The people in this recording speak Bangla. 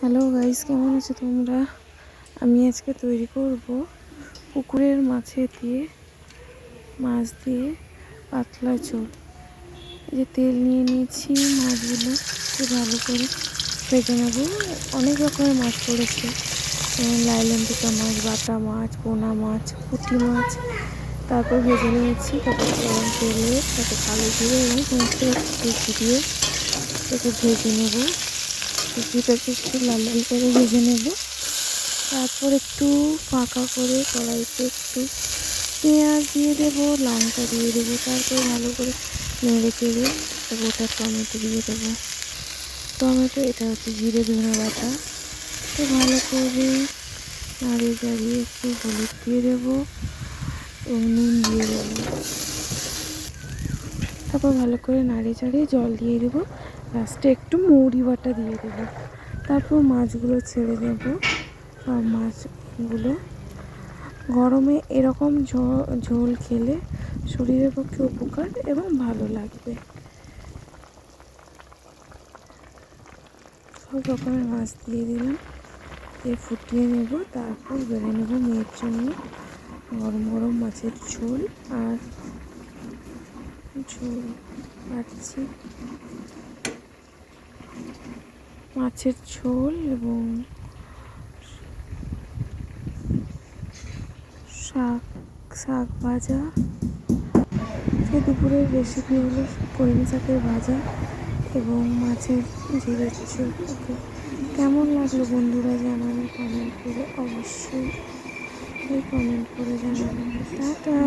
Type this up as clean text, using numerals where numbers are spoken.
হ্যালো গাইস, কেমন আছো তোমরা? আমি আজকে তৈরি করব পুকুরের মাছ দিয়ে পাতলা ঝোল। এই যে তেল নিয়ে নিয়েছি, মাছগুলো ভালো করে ভেজে নেব। অনেক রকমের মাছ পড়েছে, যেমন লাইলনটিকা মাছ, বাটা মাছ, পোনা মাছ, পুঁটি মাছ। তারপর ভেজে নিয়েছি, তারপর গরম তেলে তাতে কালো জিরে এবং সমস্ত কিছু দিয়ে এটাকে ভেজে নেব। ঘিটাকে একটু লাল লাল করে ভেজে নেব। তারপর একটু ফাঁকা করে কড়াইতে একটু পেঁয়াজ দিয়ে দেবো, লঙ্কা দিয়ে দেবো। তারপর ভালো করে নেড়ে চেড়ে গোটা টমেটো দিয়ে দেবো। টমেটো এটা হচ্ছে জিরে ধনে বাটা। তো ভালো করে নাড়িয়ে চাড়িয়ে একটু হলুদ দিয়ে দেবো এবং নুন দিয়ে দেবো। তারপর ভালো করে নাড়িয়ে চাড়িয়ে জল দিয়ে দেবো। লাস্টে একটু মৌরি বাটা দিয়ে দেবো। তারপর মাছগুলো ছেড়ে দেবো। সব মাছগুলো গরমে এরকম ঝোল খেলে শরীরের পক্ষে উপকার এবং ভালো লাগবে। সব রকমের মাছ দিয়ে দিলাম, দিয়ে ফুটিয়ে নেব। তারপর বেড়ে নেব মেয়ের জন্য গরম গরম মাছের ঝোল। আর ঝোল পাচ্ছি মাছের ঝোল এবং শাক ভাজা। সে দুপুরের রেসিপি হলো কলমি শাকের ভাজা এবং মাছের ঝিরের ঝোল। ওকে, কেমন লাগলো বন্ধুরা জানাবে কমেন্ট করে, অবশ্যই কমেন্ট করে জানাবেন। টাটা।